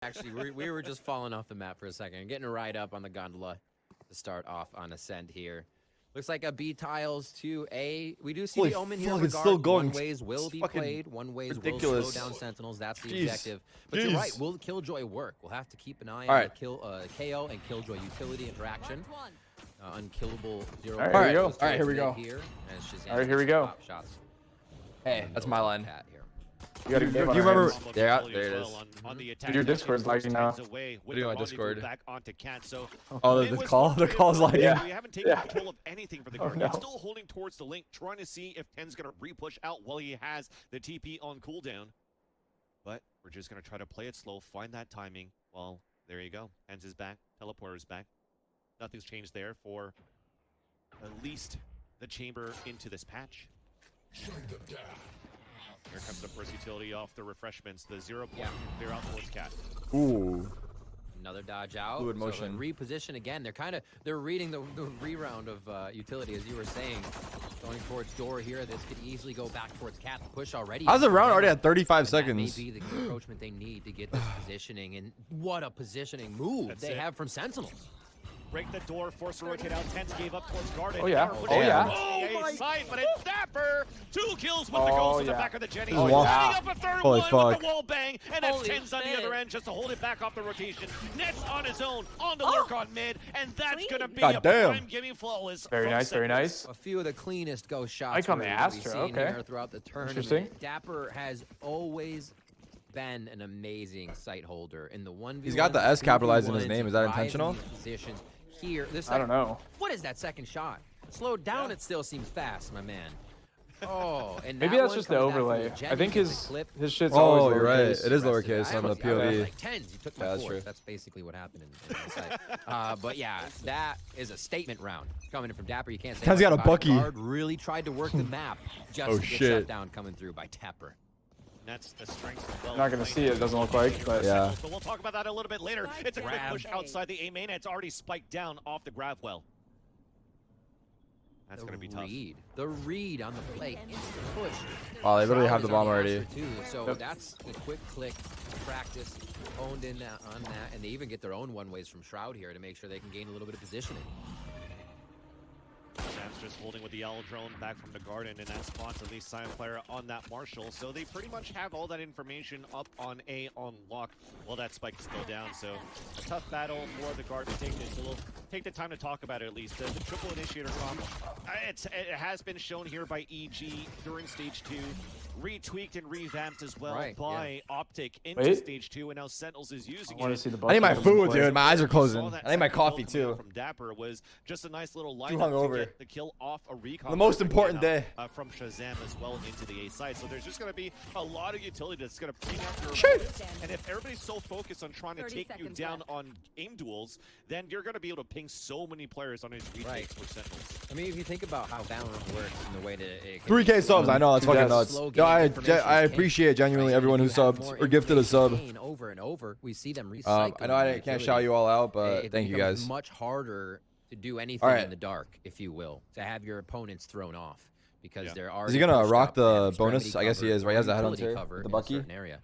Actually, we were just falling off the map for a second. Getting a ride up on the gondola to start off on Ascend here. Looks like a B tiles to A. We do see Holy the Omen here. fuck, it's still going. One ways will It's be fucking played. One ways ridiculous. will slow down Sentinels. That's the objective. But you're right. Will Killjoy work? We'll have to keep an eye on the KO and Killjoy utility interaction. Unkillable 0. All right, here we go. All right, here we go. Shots. Hey, that's my line. You Do you remember? There it is. Dude, your Discord's lagging now. What do you on Discord? Oh, the call's lagging. Yeah. We haven't taken control of anything for the guard. No. He's still holding towards the link, trying to see if Ten's going to re-push out while he has the TP on cooldown. But we're just going to try to play it slow, find that timing. Well, there you go. Ten's is back. Teleporter's back. Nothing's changed there for at least the chamber into this patch. Here comes the first utility off the refreshments. The 0 point clear out towards Cat. Ooh. Another dodge out. Fluid motion. So reposition again. They're reading the re-round of utility, as you were saying. Going towards door here. This could easily go back towards Cat. The push already. How's the round already at 35 seconds? Maybe the encroachment they need to get this positioning. And what a positioning move they have from Sentinels. Break the door, force to rotate out. Tense gave up towards Garden. Oh, yeah. Oh, yeah. Oh, my side, but it's Dapper. 2 kills with the ghost in the back of the Jenny. Oh, Setting up a third Holy one fuck. with the wall bang. And then Ten's on the other end just to hold it back off the rotation. Nets on his own, on the lurk on mid. And that's going to be a prime giving flawless. Very nice, very nice. A few of the cleanest ghost shots Ike on the we've Astra, seen okay. here throughout the tournament. Interesting. Dapper has always been an amazing sight holder in the 1v1. He's got the S capitalized in his name. Is that intentional? Positions here. I don't know. What is that second shot? Slowed down, it still seems fast, my man. Oh, and Maybe that that's one just the coming back from overlay. Jenny I think with his the clip. shit's always Oh, you're right. lowercase. It is lowercase on the I was POV. like, tens, you took my that's fourth. true. That's basically what happened in the site. But yeah, that is a statement round coming in from Dapper. You can't say Ten's got a much about it. Bucky. Guard really tried to work the map just Oh, to get shit. shut down coming through by Dapper. That's the strength of well. Not gonna see it. Doesn't look like, but Yeah. But we'll talk about that a little bit later. It's a quick push outside the A main. And it's already spiked down off the grav well. That's going to be tough. The read on the play, instant push. Oh, they literally have Shroud the is bomb on already. Astra too, so that's the quick click practice honed in on that, and they even get their own one-ways from Shroud here to make sure they can gain a little bit of positioning. Sam's just holding with the L drone back from the garden, and that spots at least Silent Player on that Marshall. So they pretty much have all that information up on A on lock while that spike is still down. So a tough battle for the guard to take this. So we'll take the time to talk about it at least. The triple initiator comp, it has been shown here by EG during stage 2. Retweaked and revamped as well by Optic into stage 2, and now Sentinels is using it. I want to see the I need my Bucky. food, dude. My eyes are Saw closing. that I need my second coffee kill too. from Dapper was just a nice little Too lineup to hungover. get the kill off a recon. The most important day. From Shazam as well into the A side. So there's just going to be a lot of utility that's going to bring out your opponents. And if everybody's so focused on trying to take you down on aim duels, then you're going to be able to ping so many players on his retakes for Sentinels. I mean, if you think about how VALORANT works and the way that it 3K subs. I know, that's fucking nuts. Yo, I appreciate genuinely everyone who subbed or gifted a sub. Over and over, we see them recycle. I know I can't shout you all out, but thank you guys. It's much harder to do anything in the dark, if you will, to have your opponents thrown off because there are. Is he gonna rock the bonus? I guess he is, right? He has the head on cover the Bucky. Area.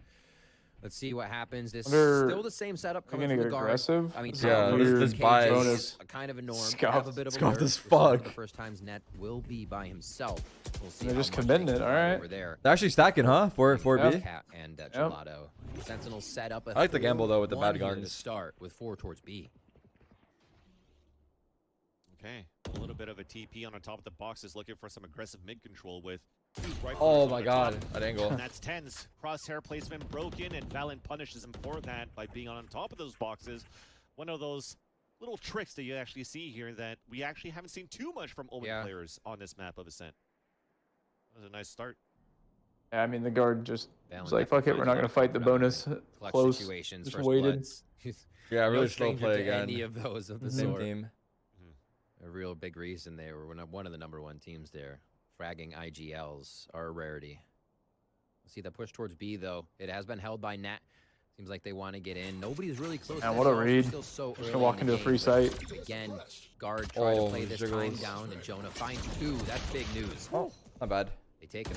Let's see what happens. This is They're still the same setup coming gonna from get the guard. aggressive. I mean, Yeah, this buys is kind of a norm. Have a bit of a scuffed nerve. as For some of fuck. The first times Net will be by himself. We'll see. They're how just much committing they it. can All do right. over there. They're actually stacking, huh? For B. Cat and Gelato. Sentinel set up. I like the gamble though with the bad here to guns. start with 4 towards B. Okay, a little bit of a TP on the top of the boxes, looking for some aggressive mid control with. Oh my god, that angle. And that's Ten's crosshair placement broken, and Valen punishes him for that by being on top of those boxes. One of those little tricks that you actually see here that we actually haven't seen too much from Omen players on this map of Ascent. That was a nice start. Yeah, I mean, the guard just was like, fuck it, we're not going to fight the bonus close. Situations, just waited. Yeah, really No slow stranger play to again. Any of those of the Same sort. team. A real big reason they were one of the #1 teams there. Fragging IGLs are a rarity. See that push towards B though. It has been held by Nat. Seems like they want to get in. Nobody's really close. And what a read. Just gonna walk into a free site. Again, guard try to play this time down, and Jonah finds 2. That's big news. Oh, not bad. They take him.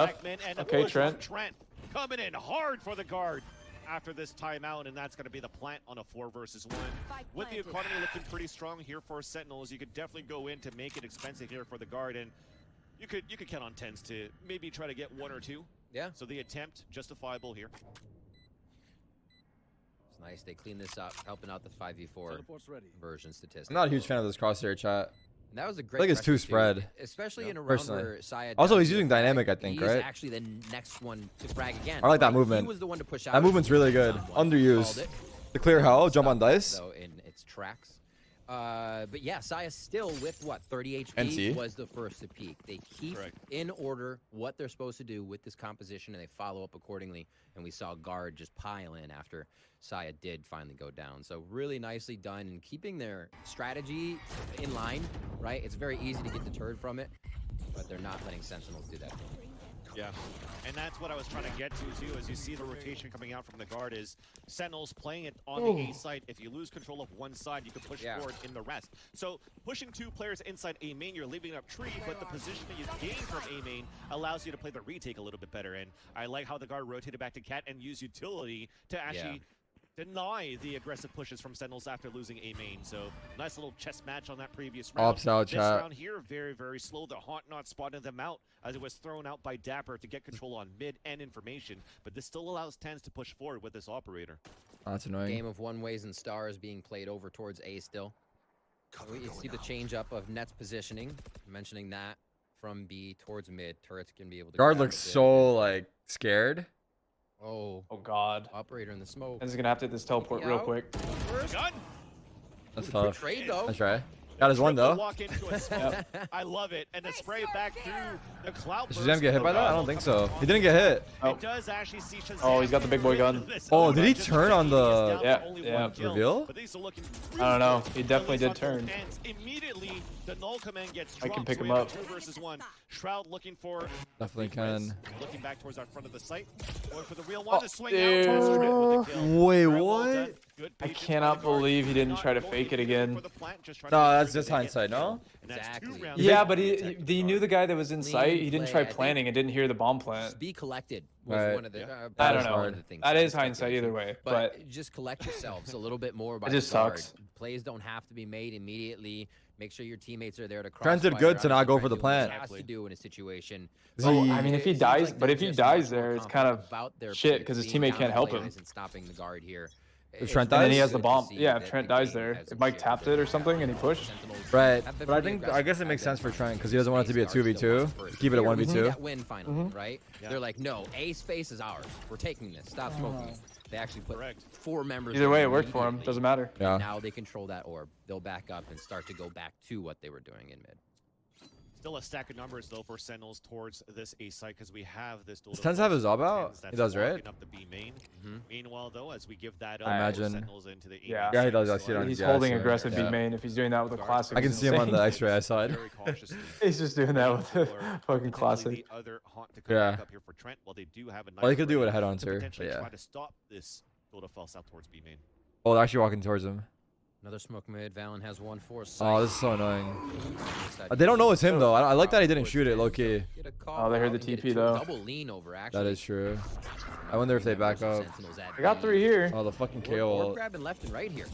enough. And Okay, Trent. Trent coming in hard for the guard. after this timeout, and that's going to be the plant on a 4 versus 1. With the economy looking pretty strong here for Sentinels, you could definitely go in to make it expensive here for the guard, and you could count on TenZ to maybe try to get 1 or 2. Yeah. So the attempt justifiable here. It's nice they clean this up, helping out the 5v4 version statistics. I'm not a huge fan of this crosshair chat. And that was a great. I think it's too pressure, spread. Especially in a round personally. where Saya Also, does he's using the frag. dynamic, I think, He's right? actually the next one to frag again. I like that Right? movement. He was the one to push out. That movement's really good. Underused. The clear hell, jump on dice. Though in its tracks. But yeah, Saya still with what 30 HP NC. was the first to peak. They keep in order what they're supposed to do with this composition, and they follow up accordingly. And we saw guard just pile in after Saya did finally go down. So really nicely done and keeping their strategy in line. Right, it's very easy to get deterred from it, but they're not letting Sentinels do that. Yeah, and that's what I was trying to get to too, as you see the rotation coming out from the guard is Sentinels playing it on the A side. If you lose control of one side, you can push forward in the rest. So pushing 2 players inside A main, you're leaving up tree, but the position that you gain from A main allows you to play the retake a little bit better. And I like how the guard rotated back to Cat and used utility to actually deny the aggressive pushes from Sentinels after losing A main. So nice little chess match on that previous round. Ops out, this chat. round here, very, very slow. The Haunt not spotted them out as it was thrown out by Dapper to get control on mid and information. But this still allows TenZ to push forward with this operator. Oh, that's annoying. Game of one ways and stars being played over towards A still. You see the change up of Net's positioning, mentioning that from B towards mid. Turrets can be able to Guard grab looks a bit. so like scared. Oh God. Operator in the smoke. TenZ is gonna have to hit this teleport real quick. Gun. That's Good tough. trade though. That's right. Got his one though. Walk into a smoke. I love it. And the spray back through the cloud. Did Shazam get hit by that? I don't think so. He didn't get hit. It does actually see Shazam. Oh, he's got the big boy gun. Oh, did he turn on the reveal? I don't know. He definitely did turn. Immediately, the null command gets I dropped. can pick So him we have up. a 2 versus 1. Shroud looking for. Definitely can. Looking back towards our front of the site. Going for the real one to swing dude. out towards Trent with the kill. Wait, Very well what? done. Good I patience cannot by the guard. believe he didn't Not try to going fake it for again. the plant, just trying No, to that's make just sure they get hindsight, the kill. no? And that's 2 Exactly. rounds Yeah, of but protect the he knew guard. the guy that was in sight. He didn't play, try I think. planning and didn't hear the bomb plant. Just be collected was Right. one of the. I is don't hard. know. things That I is expected hindsight to. either way. But But just collect yourselves a little bit more. By It just the guard. sucks. Plays don't have to be made immediately. Make sure your teammates are there to cross. Trent did good to not go for the plant. Has to do in a situation. Oh, I mean, if he It seems dies, like but they're if he just dies much more there, it's kind of confident about their shit, pick, 'cause his being teammate down can't the help players him. And stopping the guard here. If Trent and then he dies? has the Good to bomb. see Yeah, that if Trent the dies game there, has if Mike shared tapped their it or something and he pushed. Sentinels Right, have been but I pretty think aggressive guess it at makes sense for them. Trent because he doesn't want it to be a Space guard still 2v2. wants first. Keep it at Here, 1v2. That win finally, right? They're like, no, A space is ours. We're taking this. Stop smoking. They actually put 4 members. Either way, in it worked for him. immediately. Doesn't matter. Yeah. Now they control that orb. They'll back up and start to go back to what they were doing in mid. Still a stack of numbers though for Sentinels towards this A site because we have this duel. Does TenZ have his Zob out? He does, right? Up the B main. Mhm. Meanwhile, though, as we give that up, I imagine. Sentinels into the A Yeah. Yeah, he does. I see it on He's his holding gas, aggressive yeah. B main. If he's doing that with a classic, I can it's see him on the insane. X-ray side. Very cautiously. He's just doing that with the For fucking potentially classic. The other haunt to come Yeah. back up here for Trent. While they do have a nice Well, he could do it range a head-on to too, potentially but yeah. try to stop this build up south towards B main. Oh, they're actually walking towards him. Another smoke mid. Valen has 1-4. Oh, this is so annoying. They don't know it's him though. I like that he didn't shoot it low key. Oh, they heard the TP though. Double lean over actually. That is true. I wonder if they back up. I got 3 here. Oh, the fucking We're KO. grabbing left and right here.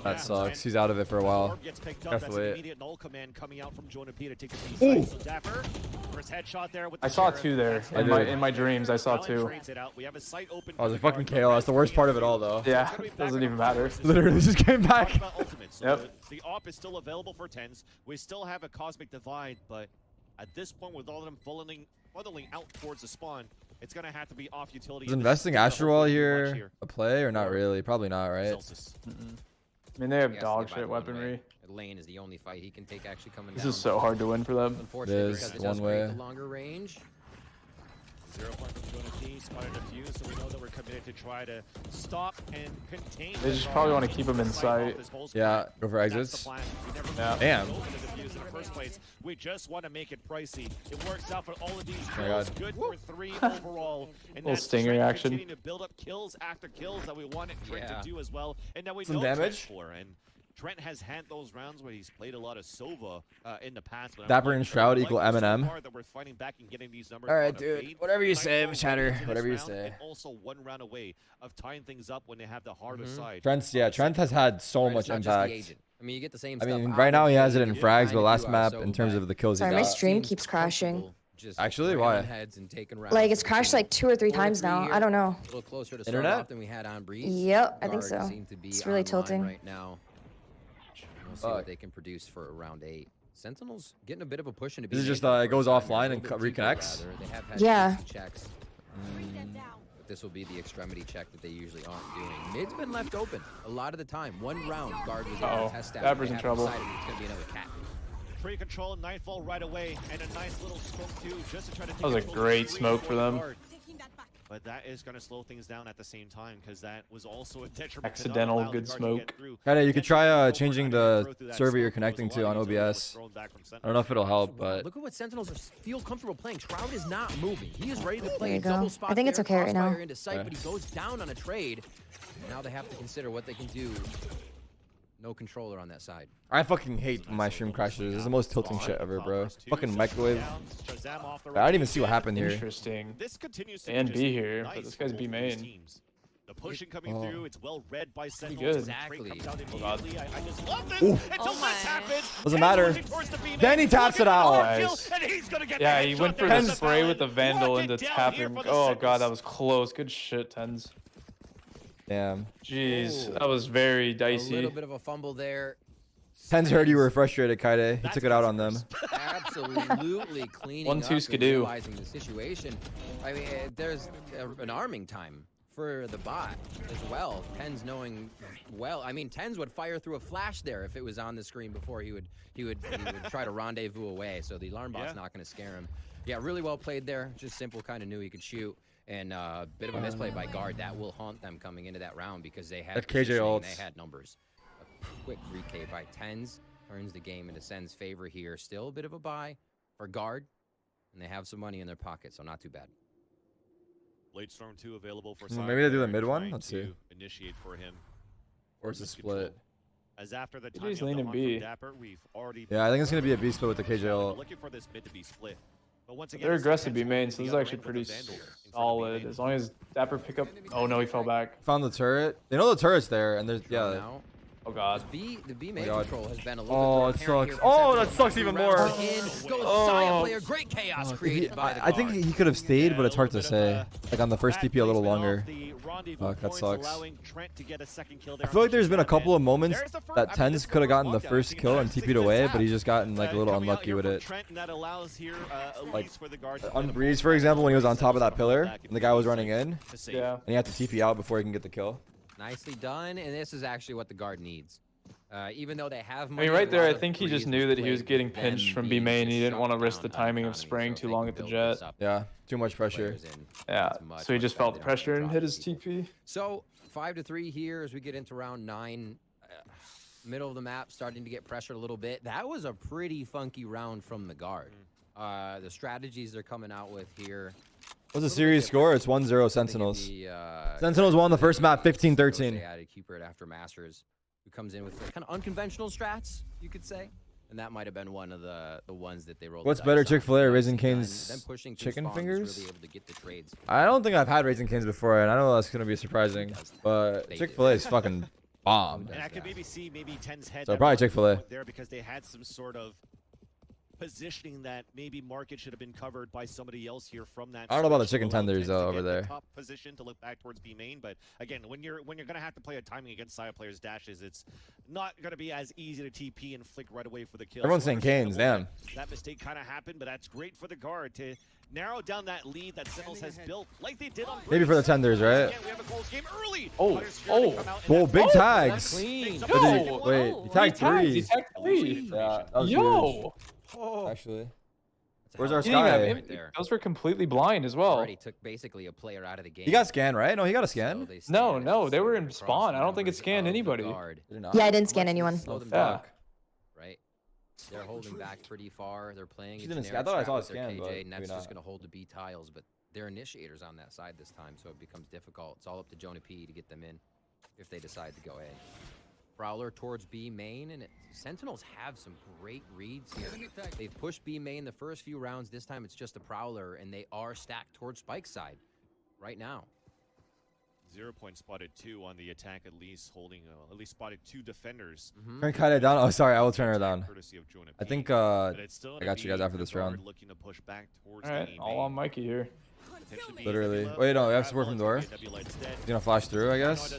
That sucks. He's out of it for a while. Orb gets picked up. That's That's the an way. immediate null command coming out from Jonah P to take the B side. So Dapper, first headshot there with the I saw Sheriff. 2 there. I did. In my dreams, I saw Valen 2. trades it out. We have a site open Oh, for the the fucking guard. KO. That's the worst part of it all though. Yeah, It's gonna be back doesn't on even our matter. versus Literally just came back. Talk about ultimate. So Yep. the op is still available for TenZ. We still have a cosmic divide, but at this point, with all of them funneling out towards the spawn, it's gonna have to be off utility. Is and investing this is Astral hopefully here much a play or not really? Probably not, right? Celsius. I mean, they have Yes, dog they buy shit the one way. weaponry. Lane is the only fight he can take actually coming This down. is so hard to win for them. Unfortunate It is because it one does create way. the longer range. 0 point from Jonah P. Spotted a few, so we know that we're committed to try to stop and contain. They just probably want to keep him in sight. Yeah, go for That's exits. the plan. We never Yeah. Damn. go for the defuse in the first place. We just want to make it pricey. It works out for all of these my kills. God. Good for 3 overall. And Little that's stinger Trent action. continuing to build up kills after kills that we wanted Trent Yeah. to do as well. And now we Some know damage. Trent for. And Trent has had those rounds where he's played a lot of Sova in the past. Dapper and Shroud equal Eminem. All right, dude. Whatever you say, Shatter. Whatever you say. Also 1 round away of tying things up when they have the harder side. Trent has had so much impact. I mean, you get the same I stuff. mean, right now he has it in frags, but last map, in terms of the kills he Sorry, my got. stream keeps crashing. Actually, why? Like, it's crashed like 2 or 3 times now. I don't know. A little closer to Internet than we had on Breeze. Yep, I think so. It's really tilting. Right now. We'll see what they can produce for round 8. Sentinels getting a bit of a push into. This is just it goes offline and reconnects. Yeah. Checks. But this will be the extremity check that they usually aren't doing. Mid's been left open a lot of the time. 1 round, guard was able to test out. Dapper's in trouble. It's gonna be another cat. Free control, Nightfall right away, and a nice little smoke too, just to try to take That was a great smoke for them. But that is going to slow things down at the same time, because that was also a detriment. Accidental good smoke. Kinda, you could try changing the server you're connecting to on OBS. I don't know if it'll help, but look at what Sentinels feel comfortable playing. Shroud is not moving. He is ready to play. There you go. I think it's okay right now. Into sight, but he goes down on a trade. Now they have to consider what they can do. No controller on that side. I fucking hate when my stream crashes. This is the most tilting shit ever, bro. Fucking microwave. I didn't even see what happened here. Interesting. And B here, but this guy's B main. The pushing coming through, it's well read by Sentinels. Exactly. I just love this until this happens. Doesn't matter. Then he taps it out. Nice. Yeah, he went for the spray with the Vandal into tapping. Oh god, that was close. Good shit, Tens. Damn. Jeez, that was very dicey. A little bit of a fumble there. Tens heard you were frustrated, Kaide. He took it out on them. Absolutely cleaning 1-2 up skidoo. and realizing the situation. I mean, there's an arming time for the bot as well. Tens knowing well. I mean, Tens would fire through a flash there if it was on the screen before he would try to rendezvous away. So the alarm bot's not going to scare him. Yeah, really well played there. Just simple, kind of knew he could shoot. And a bit of a misplay by guard that will haunt them coming into that round because they had KJ ults. They had numbers. A quick 3K by Tens turns the game into Sen's favor here. Still a bit of a buy for guard, and they have some money in their pocket, so not too bad. Late Storm 2 available for maybe they do the mid one. Let's see. Initiate for him. Or it's a split. As after the time leaning B. Dapper, we've already Yeah, I think it's gonna be a B split with the KJ ult. Looking for this mid to be split. But once again, they're aggressive B main, so this is actually pretty solid. As long as Dapper pick up. Oh no, he fell back. Found the turret. They know the turret's there, and there's Oh god. The B main control has been a little bit sucks. Oh, that sucks even more. Player. Great chaos created by the I think he could have stayed, but it's hard to say. Like on the first TP a little longer. Fuck, that sucks. I feel like there's been a couple of moments that Tens could have gotten the first kill and TP'd away, but he's just gotten like a little unlucky with it. Like on Breeze, for example, when he was on top of that pillar and the guy was running in, and he had to TP out before he can get the kill. Nicely done, and this is actually what the guard needs. Even though they have money, I mean, right there, I think he just knew that he was getting pinched from B main. He didn't want to risk the timing of spraying too long at the jet. Yeah, too much pressure. Yeah, so he just felt the pressure and hit his TP. So 5-3 here as we get into round 9. Middle of the map, starting to get pressured a little bit. That was a pretty funky round from the guard. The strategies they're coming out with here. What's the series score? It's 1-0 Sentinels. Sentinels won the first map 15-13. They added Keeper it after Masters, who comes in with kind of unconventional strats, you could say. And that might have been one of the ones that they rolled. What's better, Chick-fil-A or Raising Cane's chicken fingers? Really able to get the trades. I don't think I've had Raising Cane's before, and I know that's going to be surprising. But Chick-fil-A is fucking bomb. And I could maybe see Ten's head. So probably Chick-fil-A. There because they had some sort of positioning that maybe market should have been covered by somebody else here from that. I don't know about the chicken tenders though over there. Top position to look back towards B main, but again, when you're gonna have to play a timing against side players' dashes, it's not gonna be as easy to TP and flick right away for the kill. Everyone's saying Canes, damn. That mistake kind of happened, but that's great for the guard to narrow down that lead that Sentinels has built, like they did on Breeze. Maybe for the tenders, right? Again, we have a Coles game early. Whoa, big tags. Yo, wait, he tagged 3. He tagged 3. Yeah, that was Yo. Huge. Actually. Where's our Sky? Right there. Those were completely blind as well. Already took basically a player out of the game. He got scanned, right? No, he got a scan. So no, they were in spawn. I don't think it scanned anybody. Yeah, I didn't scan anyone. Yeah. Right. They're holding back pretty far. They're playing. She didn't. I thought I saw a scan, but and that's just going to hold the B tiles, but they're initiators on that side this time, so it becomes difficult. It's all up to Jonah P to get them in if they decide to go A. Prowler towards B main, and Sentinels have some great reads here. They've pushed B main the first few rounds. This time it's just a Prowler, and they are stacked towards Spike's side right now. 0 point spotted 2 on the attack, at least holding, at least spotted 2 defenders. Turn Kaida down. Oh, sorry, I will turn her down. Courtesy of Jonah I P. think But it's still I got you guys gonna after be this the guard round. looking to push back towards All right, the all on Mikey here. Literally. Wait, no, we have support from door. He's gonna flash through, I guess.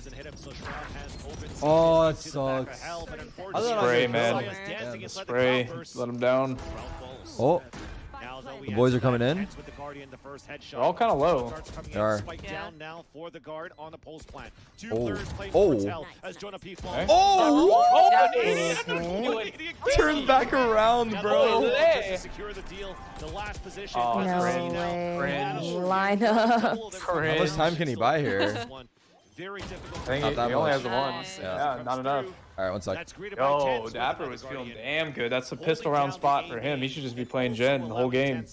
Oh, that sucks. Spray, man. Yeah, Spray. Let him down. Oh, the boys are coming in. They're all kind of low. They are. Down now for the guard on the post plant. Oh. As Jonah P falls. Okay. Oh! Turn back around, bro. Secure the deal. The last position. Oh, No cringe. way. Cringe. Line up. How much time can he buy here? Very difficult. I think Not he that only much. has the one. Yeah, not enough. All right, one sec. That's greeted by Yo, Tens Dapper with was the feeling Guardian. damn good. That's a pistol round spot for him. He should just be playing Gen the whole game.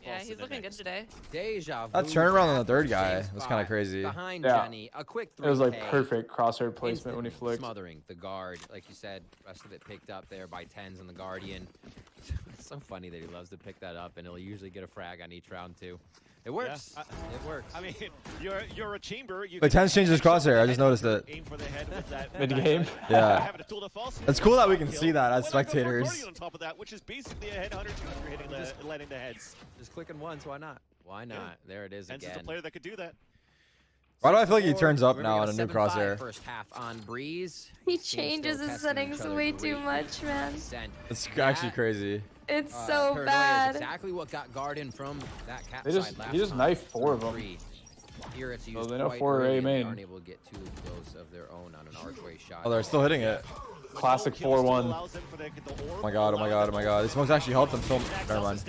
Yeah, he's looking good today. Deja vu. That turnaround on the third guy Same was kind of spot crazy. Behind Yeah. Jenny, a quick It was like 3K. perfect crosshair placement when he Instantly flicked. smothering the guard, like you said. Rest of it picked up there by Tens and the Guardian. It's so funny that he loves to pick that up, and he'll usually get a frag on each round too. It works. It works. I mean, you're a chamber. You Wait, Tens changed his crosshair. I just noticed it. Aim for the head with that. Mid-game? Yeah. Having a tool to false. It's cool that we can see that as Why not go for a spectators. Guardian on top of that, which is basically a headhunter too if you're hitting the letting the heads. Just clicking once. Why not? Why not? There it is Hence is again. a player that could do that. Why do I feel like he 6-4. turns up We're now gonna on get a new 7-5 crosshair? First half on Breeze. He Teams still changes his testing settings each other way too great. much, man. Sent. It's That, actually crazy. It's so Paranoia is bad. exactly what got Garden from that cap They just- side last he just time. knifed 4 of them. 3. Here it's used Oh, they know quite 4 are early, A and they main. aren't able to get too close of their own on an archway shot. Oh, they're still hitting it. Classic 4-1. Oh my god, oh my god, oh my god. These smokes actually helped him so much. Never mind.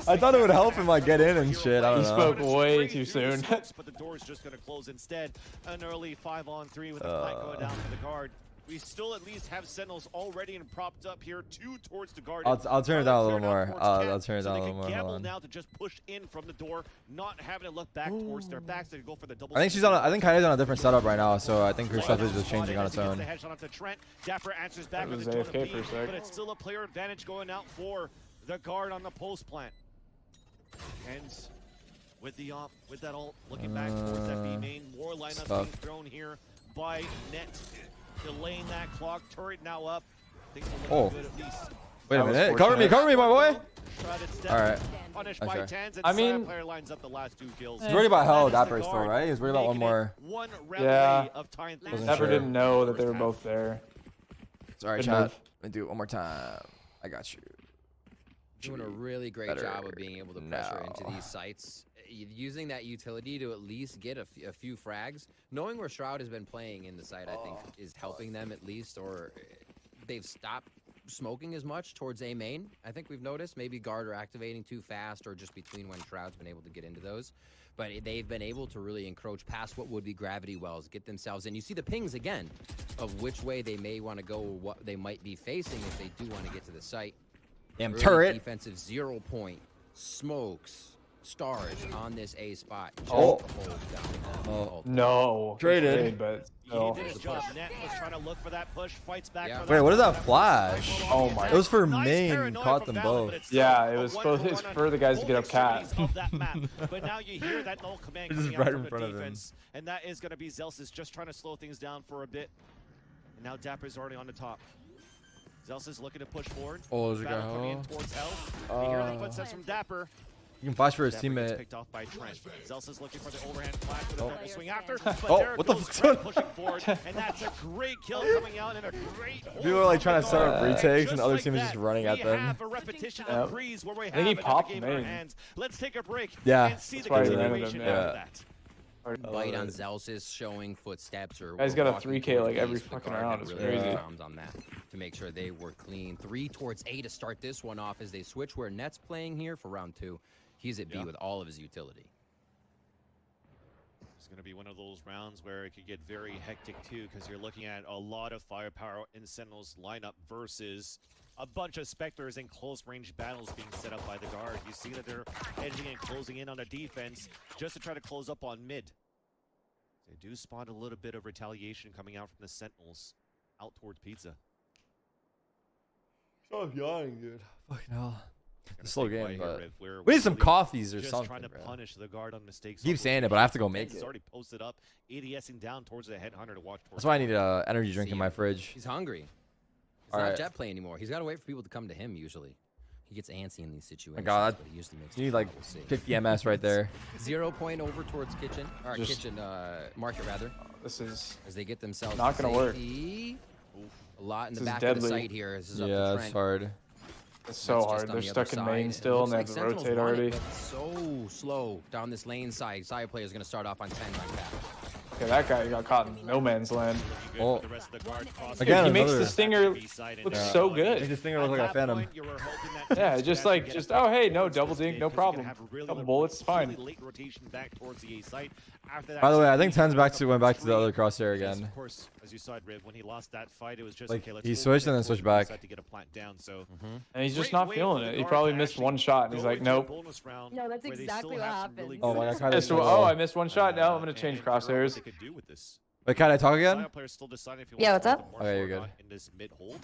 I thought it would help him like get in and shit. I He don't know. spoke way too soon. But the door's just going to close instead. An early 5-on-3 with the flank going down for the guard. We still at least have Sentinels already and propped up here, 2 towards the guard. I'll turn it down a little more. I'll turn it so down a they little can more. gamble Hold on. now to just push in from the door, not having to look back towards their backs. They go for the double. I think she's on. I think Kaida's on a different setup right now, so I think her stuff is just changing on its own. Dapper answers back That with was a AFK for a sec. but it's still a player advantage going out for the guard on the post plant. Ends with the op, with that ult, looking back towards that B main. More lineup being thrown here by Net, delaying that clock. Turret now up. Things are looking good at least. Wait a That was minute. fortunate. Cover me, my boy. All Alright. Punished Okay. by Tans, and I mean- player lines up the last 2 kills. He's worried about hell, That is the Dapper still, guard, right? He's worried about one making it more. one round Yeah. away of tying things Wasn't up. Never sure. didn't know that they were First both there. Sorry, Good chat. move. Let me do it one more time. I got you. Doing a really great Better job of being able to pressure into now. these sites, using that utility to at least get a few frags. Knowing where Shroud has been playing in the site, I think, is helping them at least, or they've stopped smoking as much towards A main. I think we've noticed maybe guard are activating too fast, or just between when Shroud's been able to get into those. But they've been able to really encroach past what would be gravity wells, get themselves in. You see the pings again of which way they may want to go, or what they might be facing if they do want to get to the site. Damn Early turret. defensive 0 point smokes stars on this A spot. Just Oh. to hold down that Oh. ult. No. Traded. But He still. did his job. Net was trying to look for that push, fights back Yeah. for Wait, what is that flash? Oh my- It was for Nice main, paranoia caught from them Valorant, both. but it's still Yeah, a it was 1-for-1 supposed- it's on for the guys to get up both cat. extremities of that map. But now you hear that null command It's just coming out right from in the front of him. defense, and that is going to be Zelsis just trying to slow things down for a bit. And now Dapper's already on the top. Zelsis looking to push forward. Oh, there's a Battle coming in guy. towards Hell. You hear the footsteps from Dapper. You can flash for his Dapper gets teammate. picked off by Trent. Zelsis looking for the overhand flash with a Oh. double swing after. But Oh, there what the goes fuck's Trent going pushing forward, and that's a great kill coming out and a great hold People are like from trying the to set up guard. retakes, and Just other like team is that, just running at we them. have a repetition Yep. of Breeze where we I have think he another popped game in our main. hands. Let's take a break Yeah. and see That's the why he landed continuation him, after yeah. that. Bite on Zelsis showing footsteps, or Guy's got a walking 3K towards like every East. The fucking guard round. had It's really good crazy. rounds on that to make sure they were clean. 3 towards A to start this one off as they switch where Net's playing here for round 2. He's at B with all of his utility. It's going to be one of those rounds where it could get very hectic too, because you're looking at a lot of firepower in Sentinels lineup versus a bunch of Spectres in close range battles being set up by the guard. You see that they're edging and closing in on the defense just to try to close up on mid. They do spot a little bit of retaliation coming out from the Sentinels out towards Pizza. I'm yawning, dude. Fucking hell. Gonna Slow stay game, quiet here, but Riv. We're we need some really coffees or just something, trying to bro. punish the guard on mistakes. Keep saying it, but I have to go make He's it. already posted up, ADSing down towards the headhunter to watch. That's why I need an energy drink in my him. fridge. He's hungry. It's All not right. jet play anymore. He's got to wait for people to come to him usually. He gets antsy in these situations. God, but he usually makes you need the like call. We'll see. 50 ms right there. 0 point over towards kitchen, or Just- kitchen market rather, This is as they get themselves not to gonna work. safety. A lot in the This is back of the deadly. site here. This is up to Yeah, Trent. it's hard. it's so That's just hard. on They're the stuck other in main side. It still, looks and they like have to Sentinels rotate want it, already. but it's so slow down this lane side. Side player is going to start off on 10 like that. Okay, that guy got caught in no man's land. Oh. Again, he makes another- the stinger look so Make good. this thing look like a phantom. Yeah, just oh hey, no double dink, no problem. Couple bullets, fine. By the way, I think 10's went back to the other crosshair again. Of course, as you saw it, Riv, when he lost that fight, it was just Like, okay, let's he hold switched it and then for switched 40 back. to get a plant down. So And he's just great not way feeling for the it. He guard probably to missed actually one shot, and he's go like, into a nope. bonus round No, that's where they exactly still what have some really happened. Oh good my God, things Kyle, to that's do. so Oh, low. I missed one shot. Now I'm gonna And change figure out what crosshairs. they could do with this. Wait, can I talk again? Side player's still deciding if he Yeah, wants what's to up? go with the Okay, you're marshal or good. not in this mid-hold.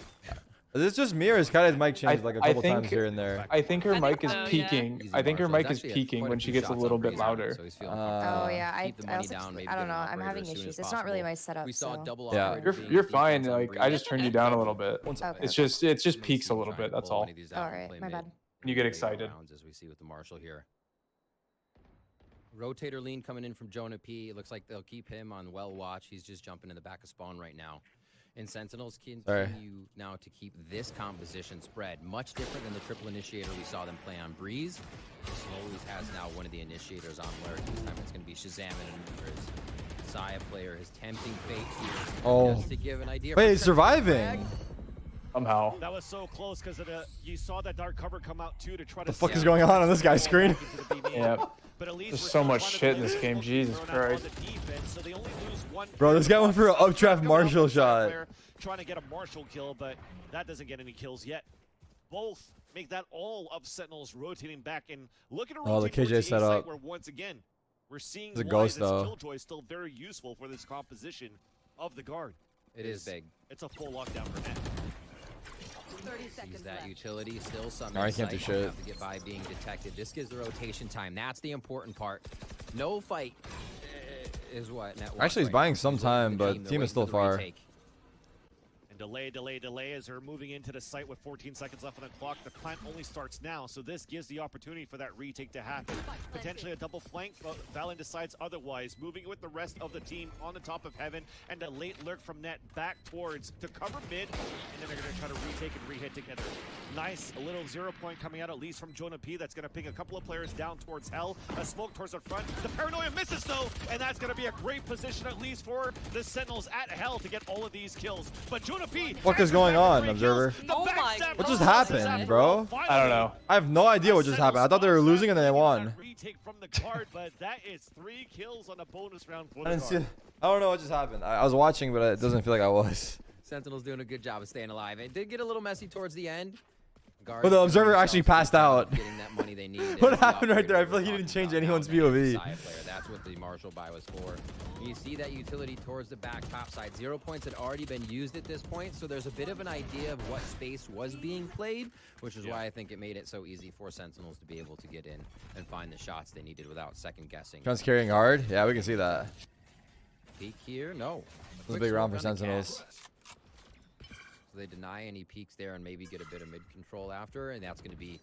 Is this just me or is Kai's mic changed like a I couple think- times here and there? I think her I mic think is so, yeah. peaking. Easy I think her Marshall. mic He's is actually had peaking quite when a she few gets a shots little on bit Breeze, louder. so he's feeling Oh comfortable. yeah, Keep the I money also down, maybe I don't get know. an I'm operator having as soon as issues. It's not really possible. my setup. We saw So. double Yeah. operator You're being fine. defense on Like I Breeze. just turned you down a little bit. Okay. It just peaks a little bit. That's all. Alright, my bad. You get excited. As we see with the Marshall here. Rotator lean coming in from Jonah P. It looks like they'll keep him on well watch. He's just jumping in the back of spawn right now. And Sentinels continue now to keep this composition spread. Much different than the triple initiator we saw them play on Breeze. Slowly has now one of the initiators on alert. This time it's going to be Shazam and his Saya player, his tempting fate here. Oh. Just to give an idea. Wait, he's surviving. Somehow. That was so close because you saw that dark cover come out too to try to. The fuck is going on this guy's screen? Yeah. But at least There's we're so still much trying to shit in play this the game, full Jesus thrown out on Christ. the defense, so they only lose one Bro, this guy went for an player. updraft Coming out Marshall with that shot. player Trying to get a Marshall kill, but that doesn't get any kills yet. Both make that all of Sentinels rotating back and look at a Oh, the rotate towards KJ A set site up. where once again we're seeing It's a why ghost, this though. killjoy is still very useful for this composition of the guard. It is big. It's a full lockdown for net. 30 Sees seconds that left. utility still some No, I can't do insight. shit. Have to get by being detected. This gives the rotation time. That's the important part. No fight is what net. Actually, he's buying some time, but team is still far. And delay as they're moving into the site with 14 seconds left on the clock. The plant only starts now, so this gives the opportunity for that retake to happen. Potentially a double flank, but Valen decides otherwise. Moving with the rest of the team on the top of heaven, and a late lurk from net back towards to cover mid, and then they're going to try to retake and re-hit together. Nice, a little 0 point coming out at least from Jonah P. That's going to ping a couple of players down towards Hell. A smoke towards the front. The Paranoia misses though, and that's going to be a great position at least for the Sentinels at Hell to get all of these kills. But Jonah P. What is going on, Observer? Oh my God. What just happened, bro? I don't know. I have no idea what just happened. I thought they were losing and then they won. Retake from the guard, but that is 3 kills on a bonus round for I the didn't see. guard. I don't know what just happened. I was watching, but it doesn't feel like I was. Sentinels doing a good job of staying alive. It did get a little messy towards the end. Guards But the Observer doing actually themselves passed good job out. of getting that money they need. What There's the happened right there? I operator feel like he we're didn't talking change about anyone's down there, POV. Saya player. That's what the Marshall buy was for. You see that utility towards the back top side. 0 points had already been used at this point, so there's a bit of an idea of what space was being played, which is why I think it made it so easy for Sentinels to be able to get in and find the shots they needed without second guessing. John's carrying hard. Yeah, we can see that. Peek here? No. This is a big round for Sentinels. So they deny any peeks there and maybe get a bit of mid control after, and that's going to be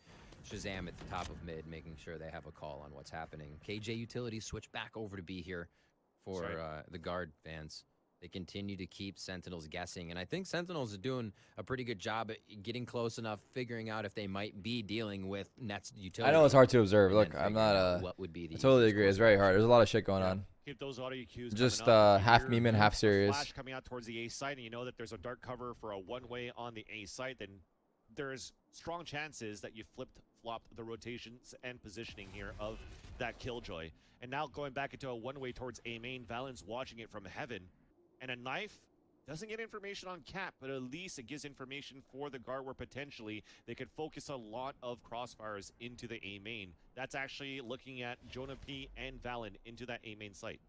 Shazam at the top of mid, making sure they have a call on what's happening. KJ Utility switch back over to B here for the guard fans. They continue to keep Sentinels guessing, and I think Sentinels are doing a pretty good job at getting close enough, figuring out if they might be dealing with Net's utility. I know it's hard to observe. and Look, then I'm figuring not out what would be the I totally easiest agree. It's course very forward. hard. There's a lot of shit going on. Keep those auto EQs Just coming up. half Here, meme and half serious. Flash coming out towards the A site, and you know that there's a dark cover for a one-way on the A site, then there's strong chances that you flip-flop the rotations and positioning here of that Killjoy. And now going back into a one-way towards A main, Valen's watching it from heaven, and a knife doesn't get information on Cap, but at least it gives information for the guard where potentially they could focus a lot of crossfires into the A main. That's actually looking at Jonah P and Valen into that A main site.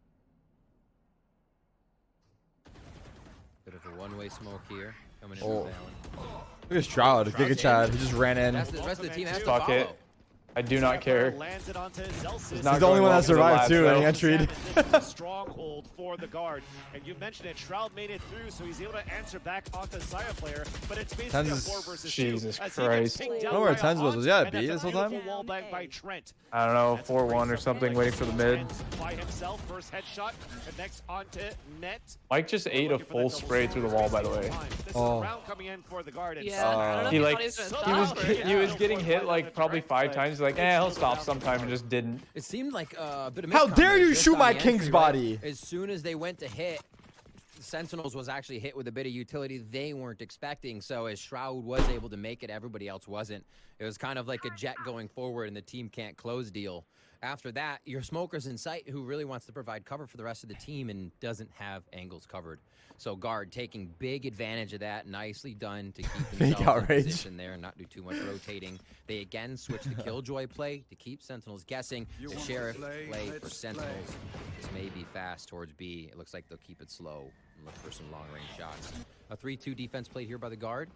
Bit of a one-way smoke here coming in. Oh. With Valen. Look at Shroud. Giga Chad. He just ran in. The rest of the team has to Fuck it. follow. I do not care. Lands it onto Zelsis. He's He's the only one that survived too, and he entry. Stronghold for the guard, and you mentioned it. Shroud made it through, so he's able to answer back onto Saya player. But it's basically a 4 versus 2. Jesus Christ. I don't know where Tens was. Was he at B this whole time? Wall bang by Trent. I don't know, 4-1 or something, waiting for the mid. By himself, first headshot connects onto net. Mike just ate a full spray through the wall, by the way. This Oh. is a round coming in for the guard. and Yeah, I don't know He if like thought he was gonna stop. he was getting hit like probably 5 times. He's like, he'll stop sometime, and just didn't. It seemed like a bit of How miscom dare there you just shoot on my the king's entry, body? As soon as they went to hit, Sentinels was actually hit with a bit of utility they weren't expecting. So as Shroud was able to make it, everybody else wasn't. It was kind of like a jet going forward and the team can't close deal. After that, your smoker's in sight who really wants to provide cover for the rest of the team and doesn't have angles covered. So guard taking big advantage of that. Nicely done to keep themselves in outrage. position there and not do too much rotating. They again switch the Killjoy play to keep Sentinels guessing. The Sheriff play for Sentinels. This may be fast towards B. It looks like they'll keep it slow and look for some long-range shots. A 3-2 defense play here by the guard.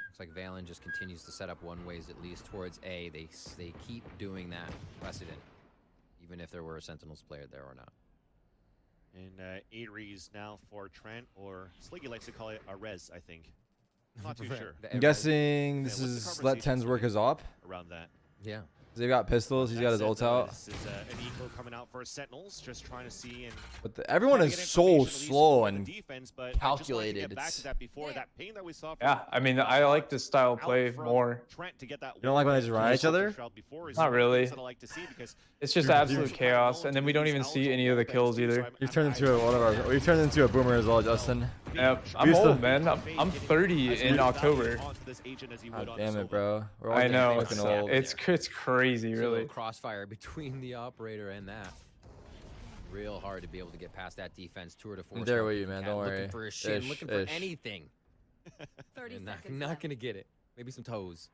Looks like Valen just continues to set up one ways at least towards A. They keep doing that precedent, even if there were a Sentinels player there or not. And 8 rees now for Trent, or Sliggy likes to call it a res, I think. Not too sure. I'm guessing this Yeah, what's the is let Tens conversation work his op. around that. Yeah. They've got pistols. He's got his ult out. This is an eco coming out for Sentinels, just trying to see and But everyone trying to is get so information at least slow for the and defense, but I just wanted to calculated. get back It's- to that before that ping that we saw. Yeah, I mean, I like this style of out play from more. Trent to get that. You don't like when they just run at each other? Not really. That I like to see because It's just absolute chaos, and then we don't even see any of the kills either. You've turned into one of our. We've turned into a boomer as well, Justin. Yep, I'm used to- old, man. I'm 30 in October. God damn it, bro. We're all I getting know. fucking old. It's crazy, So really. crossfire between the operator and that. Real hard to be able to get past that defense. 2 to 4. I'm there with you, man. Cat Don't worry. Looking for a shin, Ish, looking for ish. anything. 30 And seconds not left. gonna get it. Maybe some toes.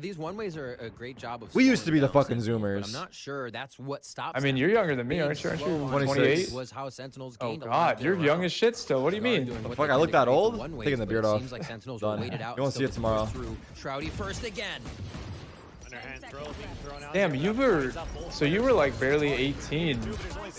These one ways are a great job of. We used to slowing be the down fucking Sentinels, but Zoomers. I'm not sure that's what stops. I mean, them. you're younger than me, Being aren't you? slow on 26. was how Sentinels Oh gained a lot God, of you're their young round. as shit still. What do you Guard mean? doing what fuck, they I can look to that create old? one-ways, Taking the but beard it off. Seems like Sentinels Done. will wait it out. You won't see still it to push tomorrow. through. Shroudy first again. Underhand throw being thrown out Damn, there. you were. So you were like barely 18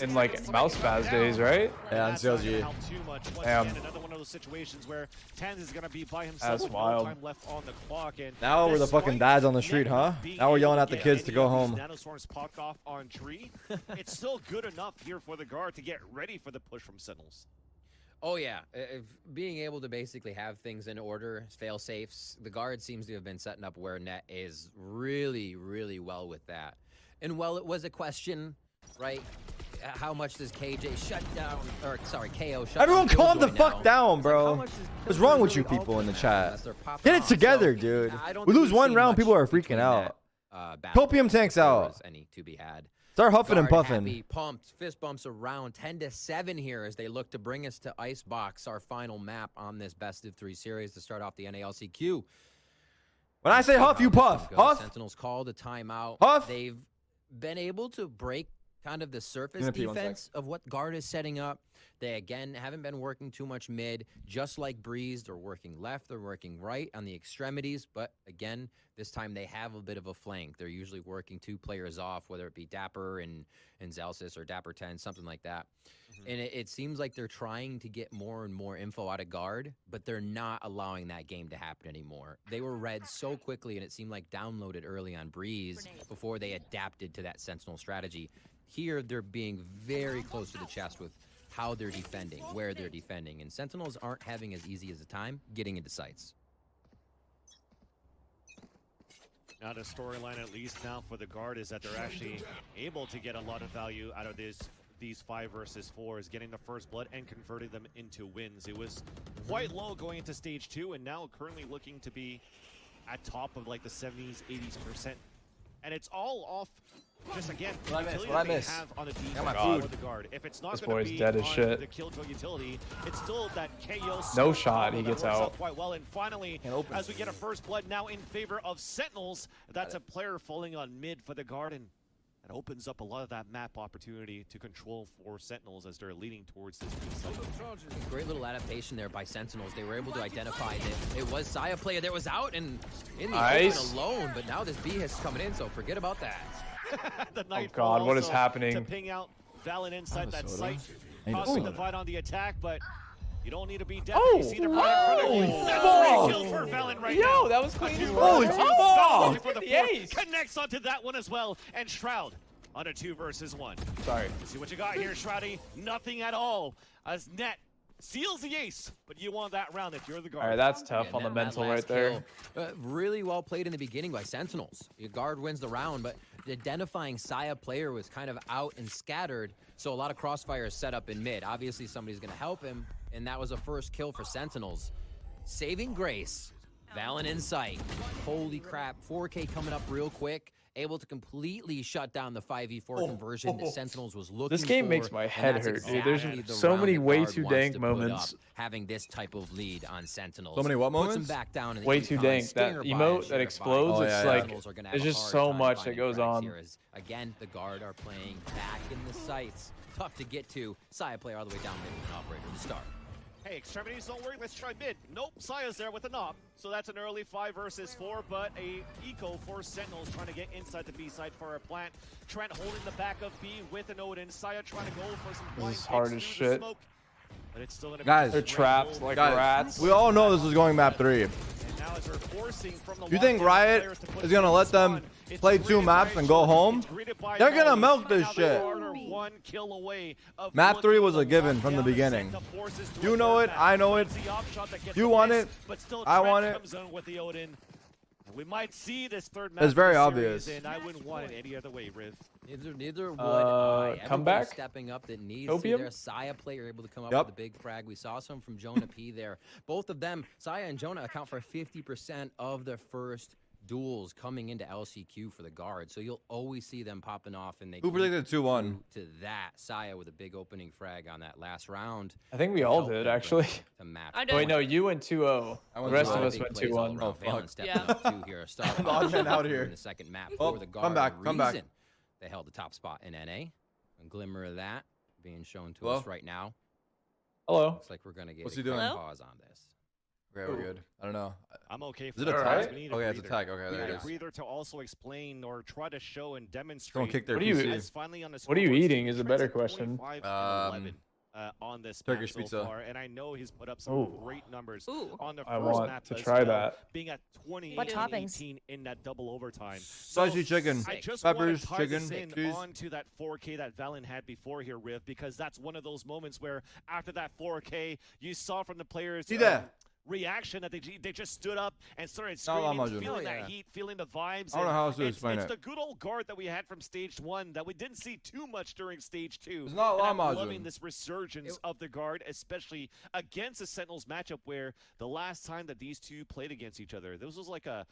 in like mouse spaz days, right? Yeah, on That's not gonna CLG. help too much. Once Damn. again, another one of those situations where Tens is gonna be by himself That's with wild. no time left on the clock. And Now we're the fucking despite dads on the street, huh? being Now we're yelling able at the get kids to any go of these home. nanoswarms popped off on tree, it's still good enough here for the guard to get ready for the push from Sentinels. Oh yeah, if being able to basically have things in order, fail safes. The guard seems to have been setting up where net is really, really well with that. And while it was a question, right? How much does KJ shut down, or sorry, KO shut Everyone down calm the Killjoy fuck now? down, It's like, how bro. much does What's Killjoy wrong with you really people in the ultimate chat? unless they're popping Get it off? together, So, dude. I don't We think lose we've one seen round, much people are freaking between out. that, battle Copium tanks if there out. was any to be had. Start huffing and Guard puffing. happy, pumped, fist bumps around 10-7 here as they look to bring us to Icebox, our final map on this best of 3 series to start off the NALCQ. When I say huff, you puff. Huff. Sentinels called a timeout. Huff. They've been able to break kind of the surface Give me a pee, 1 sec. defense of what guard is setting up. They again haven't been working too much mid, just like Breeze. They're working left, they're working right on the extremities, but again, this time they have a bit of a flank. They're usually working 2 players off, whether it be Dapper and Zelsis or Dapper 10, something like that. And it seems like they're trying to get more and more info out of guard, but they're not allowing that game to happen anymore. They were read so quickly, and it seemed like downloaded early on Breeze before they adapted to that Sentinel strategy. Here, they're being very close to the chest with how they're defending, where they're defending, and Sentinels aren't having as easy as a time getting into sites. Not a storyline, at least now for the guard, is that they're actually able to get a lot of value out of these 5 versus 4s, getting the first blood and converting them into wins. It was quite low going into stage 2, and now currently looking to be at top of like the 70s, 80%. And it's all off just again the utility that they have on the defense for the guard. If it's not This going to boy's be dead as on shit. the Killjoy utility, it's still that KO. No shot, he that gets works out. quite well. And finally, Can't open. as we get a first blood now in favor of Sentinels, that's a player falling on mid for the Garden. It opens up a lot of that map opportunity to control for Sentinels as they're leading towards this B site. Great little adaptation there by Sentinels. They were able to identify that it was Saya player that was out and in the open alone, but now this B is coming in, so forget about that. Oh God, what is happening? To ping out Valen inside that site, causing the fight on the attack, but you don't need to be dead. You see the right in front of you. That's a kill for Valen right now. Yo, that was clean. Holy fuck! Connects onto that one as well, and Shroud on a 2 versus 1. Sorry. See what you got here, Shroudy. Nothing at all. As Net seals the ace, but you want that round if you're the guard. All right, that's tough on the mental right there. Really well played in the beginning by Sentinels. Your guard wins the round, but identifying Saya player was kind of out and scattered, so a lot of crossfire is set up in mid. Obviously, somebody's going to help him, and that was a first kill for Sentinels. Saving grace. Valen in sight. Holy crap. 4K coming up real quick. Able to completely shut down the 5v4 conversion that Sentinels was looking for. This game makes my head hurt, dude. There's so many way too dank moments. Having this type of lead on Sentinels. So many what moments? Puts them back down in way too dank. That emote that explodes, it's like, there's just so much that goes on. Again, the guard are playing back in the sights. Tough to get to. Saya player all the way down mid with an operator to start. Hey, extremities don't work. Let's try mid. Nope, Saya's there with a knob. So that's an early 5 versus 4, but a eco for Sentinels trying to get inside the B side for a plant. Trent holding the back of B with an Odin. Saya trying to go for some blind this is hard as shit. Smoke, but it's still gonna guys, be they're trapped like rats. We all know this is going map 3. You think Riot is gonna let them play 2 maps and go home? They're gonna milk this shit. Map 3 was a given from the beginning. You know it, I know it. You want it, I want it. We might see this third map. It's very obvious. And I wouldn't want it any other way, Riv. Neither would I. Comeback? Stepping up that needs to see their Saya player able to come up with a big frag. We saw some from Jonah P there. Both of them, Saya and Jonah, account for 50% of their first duels coming into LCQ for the guard. So you'll always see them popping off, and they who predicted 2-1 to that. Saya with a big opening frag on that last round. I think we all did actually. I did. Wait, no, you went 2-0. The rest of us went 2-1. Oh fuck. Here. Start out here in the second map for the guard. Come back. They held the top spot in NA. A glimmer of that being shown to us right now. Hello. Looks like we're gonna get a pause on this. Okay, we're good. I don't know. I'm okay. Is it attack? Okay, it's attack. Okay, there it is. Breather to also explain or try to show and demonstrate. Don't kick their PC. What are you eating is a better question. On this Turkish so pizza. Far, and I know he's put up some great numbers on the first I want map to try that. Being at 20 and 18 in that double overtime. Spicy chicken, I just peppers, want to chicken, cheese. Onto that 4K that Valen had before here, Riv, because that's one of those moments where after that 4K, you saw from the players. See that? Reaction that they just stood up and started screaming, feeling that heat, feeling the vibes. I don't know how else to explain it. It's the good old guard that we had from stage 1 that we didn't see too much during stage 2. It's not I'm loving this resurgence of the guard, especially against the Sentinels matchup where the last time that these two played against each other, this was like a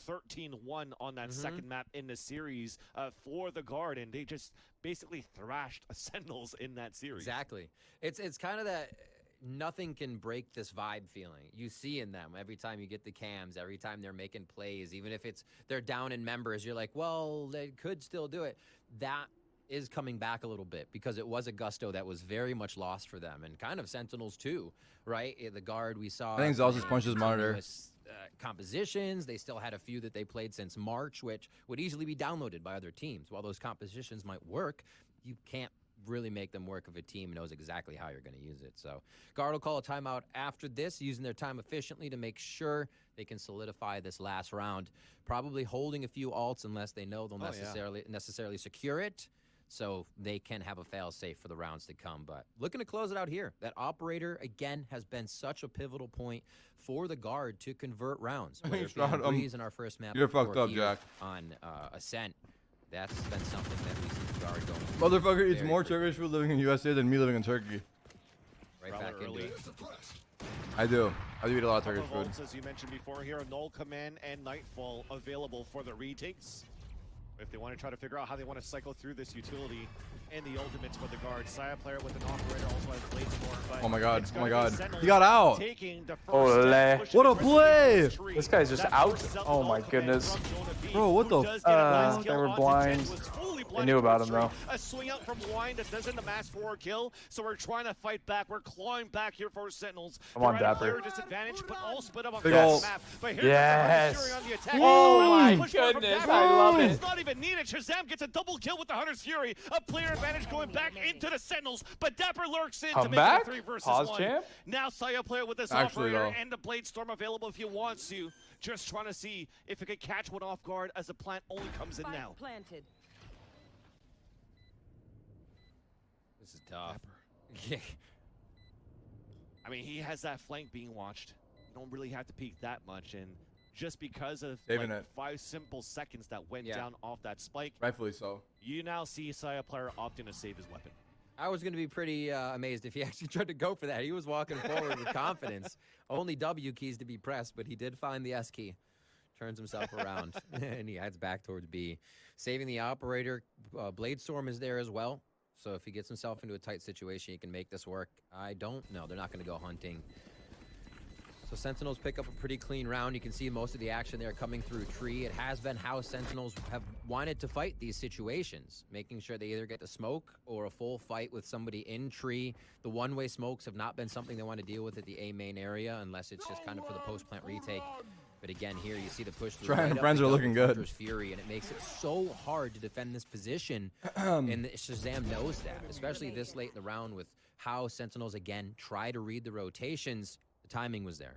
13-1 on that second map in the series for the guard, and they just basically thrashed Sentinels in that series. Exactly. It's kind of that. Nothing can break this vibe feeling you see in them every time you get the cams, every time they're making plays, even if they're down in members, you're like, well, they could still do it. That is coming back a little bit because it was a gusto that was very much lost for them, and kind of Sentinels too, right? The guard we saw. I think Zell's just punched his monitor. Compositions, they still had a few that they played since March, which would easily be downloaded by other teams. While those compositions might work, you can't really make them work if a team knows exactly how you're going to use it. So guard will call a timeout after this, using their time efficiently to make sure they can solidify this last round, probably holding a few alts unless they know they'll necessarily secure it, so they can have a fail safe for the rounds to come. But looking to close it out here. That operator again has been such a pivotal point for the guard to convert rounds. Whether it be Breeze in our first map, you're fucked up, Jack. On Ascent. That's been something that we see the guard going. Motherfucker eats more Turkish food living in USA than me living in Turkey. Right back into it. I do eat a lot of Turkish food. As you mentioned before here, Null Command and Nightfall available for the retakes. If they want to try to figure out how they want to cycle through this utility and the ultimates for the guard. Saya player with an operator also has blades for him, but oh my god, he got out. What a play! This guy's just out. Oh my goodness. Bro, what the they were blind. find knew about him, though. A swing out from Wine that doesn't amass for a kill, so we're trying to fight back. We're clawing back here for Sentinels. Come on, They're at a Dapper. player disadvantage, but all split up on Big the ol' map. But here's Yes. on the attack. Oh my Push forward from goodness, Dapper. I love It's it. not even needed. Shazam gets a double kill with the Hunter's Fury. A player advantage going back into the Sentinels, but Dapper lurks in to Come make back? it a 3 versus Pause, 1. champ. Now Saya player with this Actually, operator though. and the Blade Storm available if he wants to. Just trying to see if it could catch one off guard as the plant only comes in now. Planted. This is tough. I mean, he has that flank being watched. You don't really have to peek that much, and just because of Saving like it. 5 simple seconds that went down off that spike, Rightfully so. you now see Saya player opting to save his weapon. I was going to be pretty amazed if he actually tried to go for that. He was walking forward with confidence. Only W keys to be pressed, but he did find the S key. Turns himself around, and he heads back towards B. Saving the operator. Blade Storm is there as well. So if he gets himself into a tight situation, he can make this work. I don't know. They're not going to go hunting. So Sentinels pick up a pretty clean round. You can see most of the action there coming through tree. It has been how Sentinels have wanted to fight these situations, making sure they either get the smoke or a full fight with somebody in tree. The one-way smokes have not been something they want to deal with at the A main area unless it's just kind of for the post-plant retake. But again, here you see the push through. Trying right up friends the are gut looking with good. Hunter's Fury, and it makes it so hard to defend this position. And Shazam knows that, especially this late in the round with how Sentinels, again, try to read the rotations. The timing was there.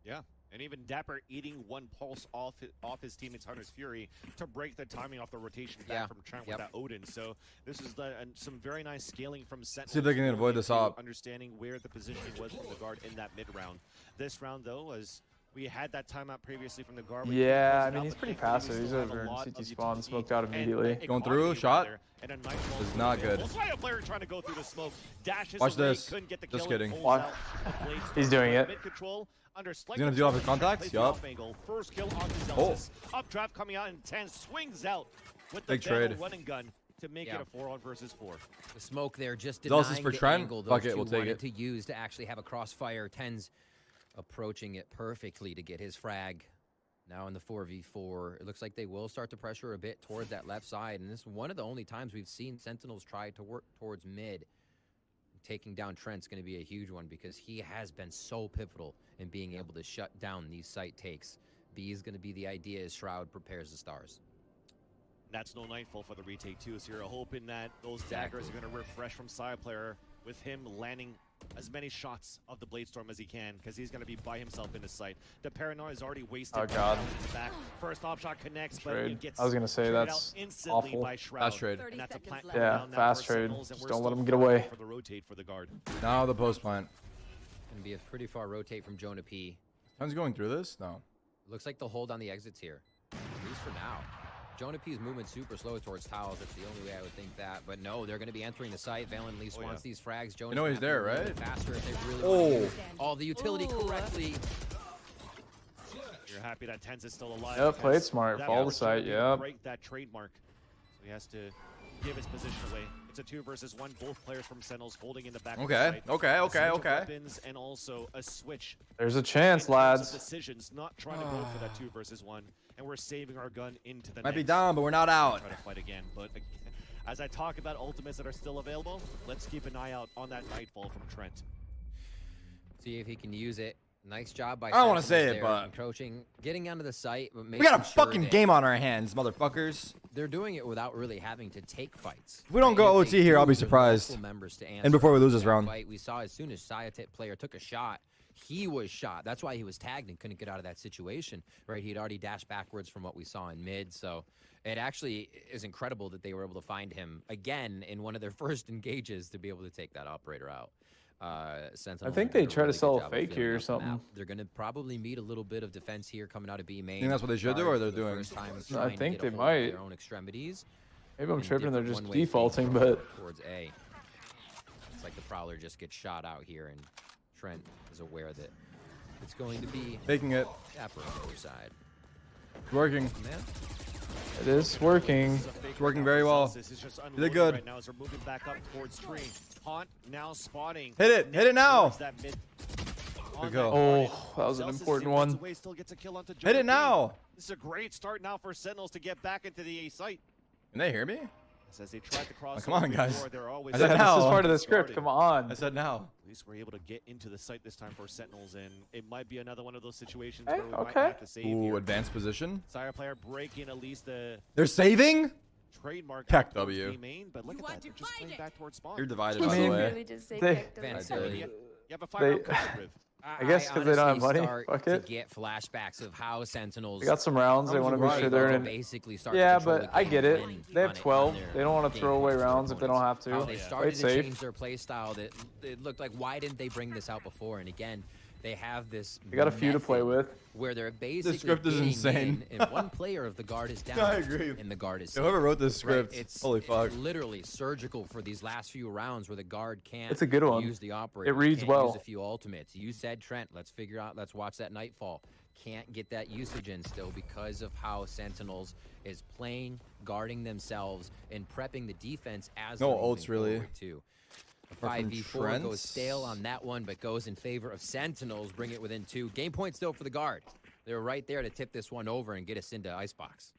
Yeah, and even Dapper eating one pulse off his teammate's Hunter's Fury to break the timing off the rotation back from Trent with that Odin. So this is some very nice scaling from Sentinels. See if they can avoid this op. Understanding where the positioning was from the guard in that mid round. This round, though, as we had that timeout previously from the guard. Yeah, I mean, he's pretty passive. He's over in CT spawn, smoked out immediately. Going through, shot. And a nice Is not good. player trying to go through the smoke. Dashes Watch away, this. couldn't get the Just kill, kidding. pulls Watch. out a Blade Storm. He's doing it. Mid control, under He's gonna deal off his contacts? Yup. First kill on Zelsis. Updraft coming out in 10, swings out with the Big trade. run and gun to make it a 4-on versus 4. The smoke there just Zelsis denying for the Trent? angle Fuck those it, two we'll take wanted it. to use to actually have a crossfire. Ten's approaching it perfectly to get his frag. Now in the 4v4, it looks like they will start to pressure a bit towards that left side, and this is one of the only times we've seen Sentinels try to work towards mid. Taking down Trent's going to be a huge one because he has been so pivotal in being able to shut down these site takes. B is going to be the idea as Shroud prepares the stars. That's no Nightfall for the retake too, so you're hoping that those daggers are going to refresh from side player with him landing as many shots of the Blade Storm as he can, because he's going to be by himself in his sight. The Paranoia is already wasted. Oh, God. Back. First op shot connects, but Trade. it gets I was gonna say traded that's out instantly awful. by Shroud. Fast trade. And that's a plant Yeah, coming down now fast for trade. Sentinels, and Just we're don't let still him get fighting away. For the rotate for the guard. Now the post plant. Going to be a pretty far rotate from Jonah P. Time's going through this? No. Looks like they'll hold on the exits here, at least for now. Jonah P's movement super slow towards towels. That's the only way I would think that. But no, they're going to be entering the site. Valen at least wants these frags. Jonah's know he's gonna have there, to move right? Faster if they really want to Oh. use all the utility correctly. You're happy that Tens is still alive. Yep, because played smart. that Follow the opportunity site, to yep. Break that trademark. So he has to give his position away. It's a 2 versus 1. Both players from Sentinels holding in the back. Okay, of the site. okay, A okay, switch of okay. weapons and also a switch. There's a in chance, terms of lads. Decisions, not trying to go for that 2 versus 1, and we're saving our gun into the Might be next. down, but we're not out. Try to fight again, but as I talk about ultimates that are still available, let's keep an eye out on that Nightfall from Trent. See if he can use it. Nice job by I don't wanna Sentinels say it, there, but- encroaching, getting onto the site, but We got a making sure fucking that game on our hands, motherfuckers. They're doing it without really having to take fights. If we don't go And OT they here, I'll be do, there are surprised. multiple members to And before we lose this that round. fight. We saw as soon as Sayatip player took a shot, he was shot. That's why he was tagged and couldn't get out of that situation, right? He'd already dashed backwards from what we saw in mid, so it actually is incredible that they were able to find him again in one of their first engages to be able to take that operator out. Sentinels think are they doing a try to really sell good a job of fake filling here or out the map. something. They're going to probably meet a little bit of defense here coming out of B main. Think that's what they should do, or Guard they're for the doing? first time I trying to think get a they hold of might. their own extremities. Maybe I'm in tripping. They're different just one-way defaulting, things but towards A. It's like the Prowler just gets shot out here, and Trent is aware that it's going to be Taking it. Dapper on the other side. Working. Man, it is working. It's working very well. They did good. Right now as we're moving back up towards tree. Haunt now spotting. Hit it. Hit it now. Towards that mid- on Good that go. target. Oh, that was an Zelsis important runs one. away, still gets a kill onto Hit Jonah it now. P. This is a great start now for Sentinels to get back into the A site. Can they hear me? As they tried to cross come on, over guys. before, they're always I said This now. is part of the script. guarded. Come on. I said now. At least we're able to get into the site this time for Sentinels, and it might be another one of those situations Hey, where we might okay. have to save Ooh, here. advanced position. Sire player breaking at least the They're saving? trademark Tech out towards W. B main, but look You at want that, to they're just fight playing it. back towards spawn. You're divided, I by the mean, way. Really just say they- kicked him. Van That's Silly. it. You have a 5-round They- cover, Riv. I guess 'cause they don't have honestly money. start Fuck to it. get flashbacks of how Sentinels They got some rounds. They That want to was be sure right, they're though. in. basically start Yeah, to control but the I game get it. when They on have it- 12. on their They don't want to game throw away points for rounds if they don't have how to. they yeah. started Play to safe. change their play style. That it looked like, why didn't they bring this out before? And again, they have this. They got a few to play method with. where they're basically script is getting insane. in, and one player of the guard is down. I agree. And the guard is Whoever wrote this Right, script, holy fuck. It's literally surgical for these last few rounds where the guard can't It's a good one. use the operator. reads can't well. Use a few ultimates. You said, Trent, let's watch that Nightfall. Can't get that usage in still because of how Sentinels is playing, guarding themselves, and prepping the defense as No they're moving ults, really. forward, too. Apart from 5v4 Trent. goes stale on that one, but goes in favor of Sentinels, bring it within 2. Game point still for the guard. They're right there to tip this one over and get us into Icebox.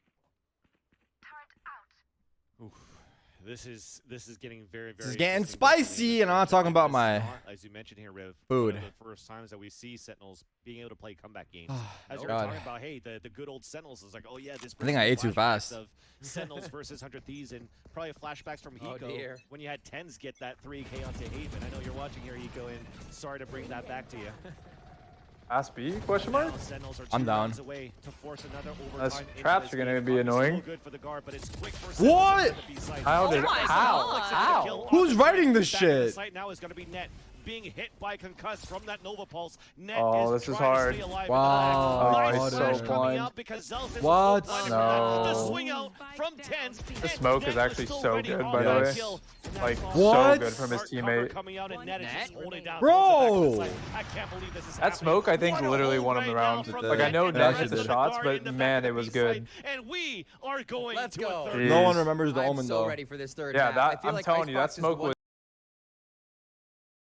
This is getting very, very. This is getting interesting, spicy, and I'm not talking about This is my not, as you mentioned here, Riv, food. one of the first times that we see Sentinels being able to play comeback games. As Oh, you were God. talking about, hey, the good old Sentinels is like, oh yeah, this. I think I ate too flashbacks fast. Of Sentinels versus 100 Thieves, and probably flashbacks from Oh, Hiko dear. when you had 10s get that 3K onto Haven. I know you're watching here, Hiko, and sorry to bring that back to you. Pass B? Question mark? Now Sentinels are I'm 2 down. rounds away to force another Those overtime into traps this are gonna game. be It's annoying. still good for the guard, but it's quick for What? Sentinels to be side. How did? my How? God. How? Who's writing this Back in the shit? site now is going to be Net being hit by concuss from that Nova Pulse. Net Oh, is this is trying to hard. stay alive. Oh, Nice he's flash so coming blind. out because Zealous is What? so blinded from that. The No. swing out from Tens. The smoke is actually so good, by the way. Like, What? so good from his teammate. Coming out and Net is just holding down. Bro! I can't believe this is That smoke, I think, literally won him the round. Like, I know Yeah, Net she hit the did. shots, but man, it was good. And we are going Let's to a go. third. No one Jeez. remembers the I'm Omen, so though. ready for this third Yeah, half. I that feel I'm like telling you, that Icebox is the smoke one was